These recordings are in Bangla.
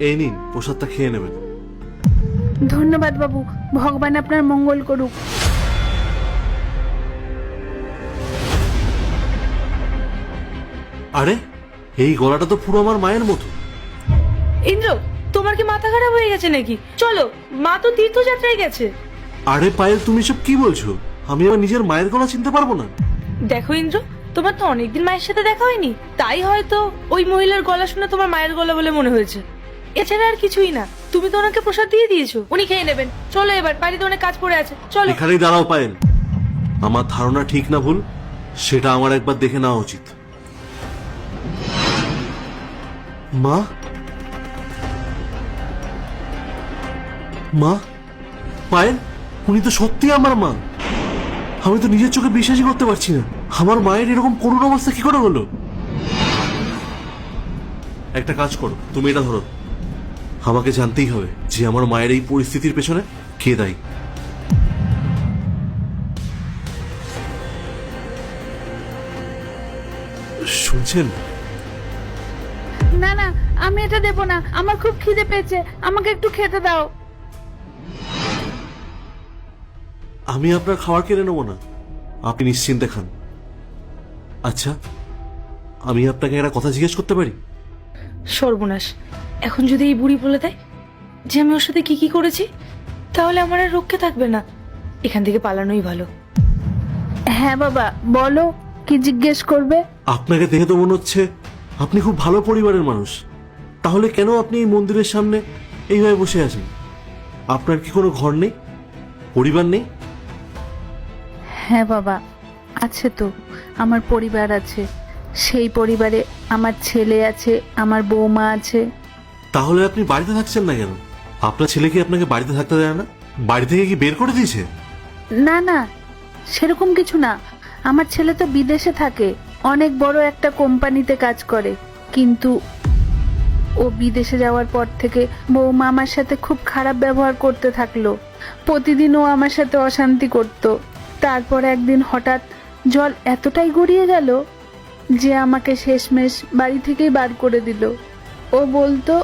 এই নিন, প্রসাদটা খেয়ে নেবেন। ধন্যবাদ বাবু, ভগবান আপনার মঙ্গল করুক। আরে, এই গলাটা তো পুরো আমার মায়ের মতো। ইন্দ্র, তোমার কি মাথা খারাপ হয়ে গেছে নাকি? চলো, মা তো তীর্থযাত্রায় গেছে। আরে পায়েল, তুমি সব কি বলছো? আমি আমার নিজের মায়ের গলা চিনতে পারবো না? দেখো ইন্দ্র, তোমার তো অনেকদিন মায়ের সাথে দেখা হয়নি, তাই হয়তো ওই মহিলার গলা শুনে তোমার মায়ের গলা বলে মনে হয়েছে। এছাড়া আর কিছুই না। তুমি তো ওনাকে প্রসাদ দিয়ে দিয়েছো, উনি খেয়ে নেবেন। চলো এবার, বাড়িতে অনেক কাজ পড়ে আছে, চলো। এখানেই দাঁড়াও পায়েল। আমার ধারণা ঠিক না ভুল, সেটা আমার একবার দেখে নেওয়া উচিত। মা, মা, পায়েল, উনি তো সত্যি আমার মা। আমি তো নিজের চোখে বিশ্বাসই করতে পারছি না। আমার মায়ের এরকম করুণ অবস্থা কি করে হলো? একটা কাজ করো, তুমি এটা ধরো। আমাকে জানতেই হবে যে আমার মায়ের এই পরিস্থিতির পেছনে কে দায়ী। শুনছেন? না না, আমি এটা দেবো না। আমার খুব খিদে পেয়েছে, আমাকে একটু খেতে দাও। আমি আপনার খাবার কিনে নেবো না, আপনি নিশ্চিন্তে খান। আচ্ছা, আমি আপনাকে একটা কথা জিজ্ঞেস করতে পারি? সর্বনাশ, এখন যদি এই বুড়ি বলে দেয় যে আমি ওর সাথে কি কি করেছি, তাহলে আমার আর রক্ষে থাকবে না। এখান থেকে পালানোই ভালো। হ্যাঁ বাবা, বলো, কি জিজ্ঞেস করবে? আপনাকে দেখে তো মনে হচ্ছে আপনি খুব ভালো পরিবারের মানুষ। তাহলে কেন আপনি এই মন্দিরের সামনে এইভাবে বসে আছেন? আপনার কি কোনো ঘর নেই, পরিবার নেই? হ্যাঁ বাবা, আছে তো, আমার পরিবার আছে। সেই পরিবারে আমার ছেলে আছে, আমার বৌমা আছে। তাহলে আপনি বাড়িতে থাকছেন না কেন? আপনার ছেলে কি আপনাকে বাড়িতে থাকতে দেয় না? বাড়ি থেকে কি বের করে দিয়েছে? না না, সেরকম কিছু না। আমার ছেলে তো বিদেশে থাকে, অনেক বড় একটা কোম্পানিতে কাজ করে। কিন্তু ও বিদেশে যাওয়ার পর থেকে বৌমা আমার সাথে খুব খারাপ ব্যবহার করতে থাকলো। প্রতিদিন ও আমার সাথে অশান্তি করত। তারপর একদিন হঠাৎ জল এতটাই গড়িয়ে গেল যে আমাকে শেষমেশ বাড়ি থেকেই বার করে দিল। ও বলতো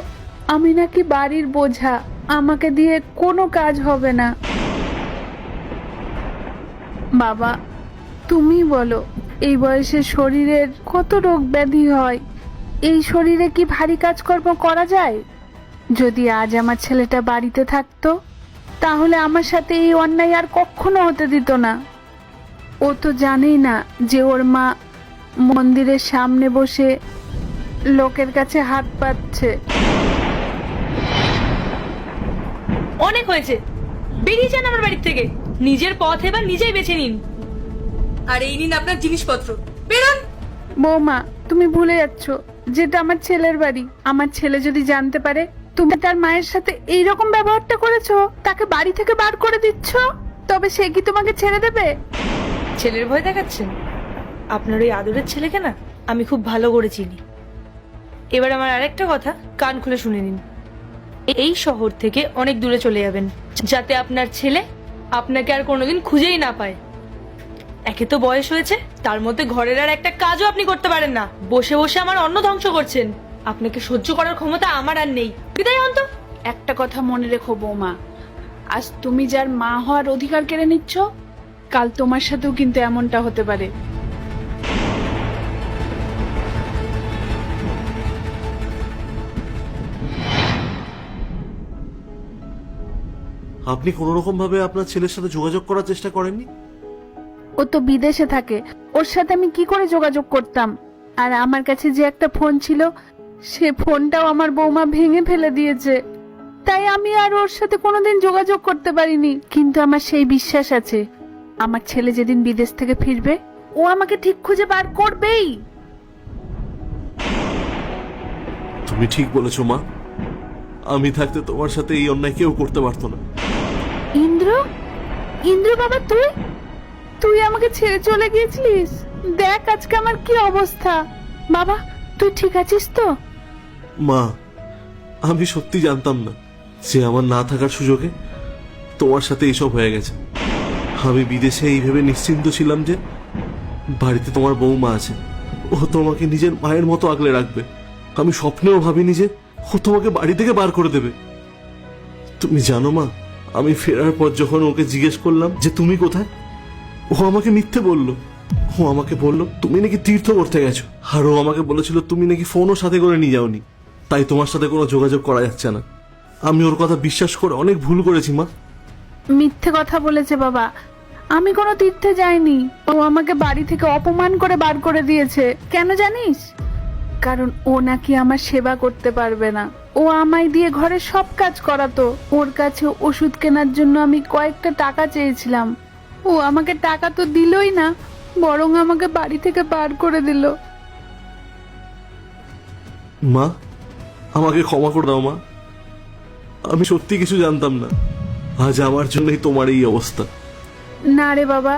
আমি নাকি বাড়ির বোঝা, আমাকে দিয়ে কোনো কাজ হবে না। বাবা, তুমি বলো, এই বয়সে শরীরের কত রোগ ব্যাধি হয়। এই শরীরে কি ভারী কাজকর্ম করা যায়? যদি আজ আমার ছেলেটা বাড়িতে থাকতো, তাহলে আমার সাথে এই অন্যায় আর কখনো হতে দিত না। ও তো জানেই না যে ওর মা মন্দিরের সামনে বসে লোকের কাছে হাত পাতছে। অনেক হয়েছে, বেরিয়ে যান আমার বাড়ি থেকে। নিজের পথ এবার নিজেই বেছে নিন। আর এই নিন আপনার জিনিসপত্র, বেরোন। বৌমা, তুমি ভুলে যাচ্ছ যেটা আমার ছেলের বাড়ি। আমার ছেলে যদি জানতে পারে তুমি তার মায়ের সাথে এইরকম ব্যবহারটা করেছো, তাকে বাড়ি থেকে বার করে দিচ্ছ, তবে সে কি তোমাকে ছেড়ে দেবে? ছেলের ভয় দেখাচ্ছেন? আপনার ওই আদরের ছেলেকে না আমি খুব ভালো করে চিনি। এবার আমার আরেকটা কথা কান খুলে শুনে নিন। এই শহর থেকে অনেক দূরে চলে যাবেন, যাতে আপনার ছেলে আপনাকে আর কোনোদিন খুঁজেই না পায়। একে তো বয়স হয়েছে, তার মধ্যে ঘরের আর একটা কাজও আপনি করতে পারেন না। বসে বসে আমার অন্ন ধ্বংস করছেন। আপনাকে সহ্য করার ক্ষমতা আমার আর নেই। বিদায় হন তো। একটা কথা মনে রেখো বৌমা, আজ তুমি যার মা হওয়ার অধিকার কেড়ে নিচ্ছ, কাল তোমার সাথেও কিন্তু এমনটা হতে পারে। আপনি কোনো রকম ভাবে আপনার ছেলের সাথে যোগাযোগ করার চেষ্টা করেননি? ও তো বিদেশে থাকে, ওর সাথে আমি কি করে যোগাযোগ করতাম? আর আমার কাছে যে একটা ফোন ছিল, সে ফোনটাও আমার বৌমা ভেঙে ফেলে দিয়েছে। তাই আমি আর ওর সাথে কোনোদিন যোগাযোগ করতে পারিনি। কিন্তু আমার সেই বিশ্বাস আছে, আমার ছেলে যেদিন বিদেশ থেকে ফিরবে, ও আমাকে ঠিক খুঁজে বার করবেই। তুমি ঠিক বলেছো মা। আমি থাকতে তোমার সাথে এই অন্যায় কেউ করতে পারতো না। ইন্দ্র, ইন্দ্র বাবা, তুই তুই আমাকে ছেড়ে চলে গিয়েছিলিস। দেখ আজকে আমার কি অবস্থা। বাবা, তুই ঠিক আছিস তো? মা, আমি সত্যি জানতাম না যে আমার না থাকার সুযোগে তোমার সাথে এইসব হয়ে গেছে। আমি বিদেশে এই ভেবে নিশ্চিন্ত ছিলাম যে বাড়িতে তোমার বৌমা আছে, ও তোমাকে নিজের মায়ের মতো আগলে রাখবে। আমি স্বপ্নেও ভাবিনি যে ও তোমাকে বাড়ি থেকে বার করে দেবে। তুমি জানো মা, আমি ফেরার পর যখন ওকে জিজ্ঞেস করলাম যে তুমি কোথায়, ও আমাকে মিথ্যে বললো। ও আমাকে বললো তুমি নাকি তীর্থ করতে গেছো, আর ও আমাকে বলেছিল তুমি নাকি ফোনও সাথে করে নিয়ে যাওনি, তাই তোমার সাথে কোনো যোগাযোগ করা যাচ্ছে না। আমি ওর কথা বিশ্বাস করে অনেক ভুল করেছি মা। মিথ্যে কথা বলেছে বাবা, আমি কোনো তীর্থে যাইনি। ও আমাকে বাড়ি থেকে অপমান করে বার করে দিয়েছে। কেন জানিস? কারণ ও নাকি আমার সেবা করতে পারবে না। ও আমায় দিয়ে ঘরের সব কাজ করাতো। ওর কাছে ওষুধ কেনার জন্য আমি কয়েকটা টাকা চেয়েছিলাম, ও আমাকে টাকা তো দিলই না, বরং আমাকে বাড়ি থেকে বার করে দিল। মা, আমাকে ক্ষমা করে দাও মা, আমি সত্যি কিছু জানতাম না। আজ আমার জন্যই তোমার এই অবস্থা। না রে বাবা,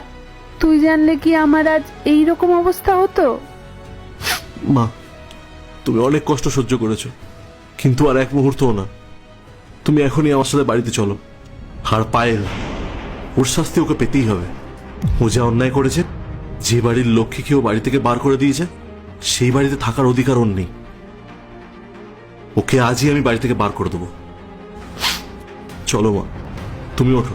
তুই জানলে কি আমার আজ এই রকম অবস্থা হতো? মা, তুমি অনেক কষ্ট সহ্য করেছো, কিন্তু আর এক মুহূর্তও না। তুমি এখনই আমার সাথে বাড়িতে চলো। আর পায়েল, ওর শাস্তি ওকে পেতেই হবে। ও যা অন্যায় করেছে, যে বাড়ির লক্ষ্মীকে ও বাড়ি থেকে বার করে দিয়েছে, সেই বাড়িতে থাকার অধিকার ওর নেই। ওকে আজই আমি বাড়ি থেকে বার করে দেবো। চলো মা, তুমি ওঠো।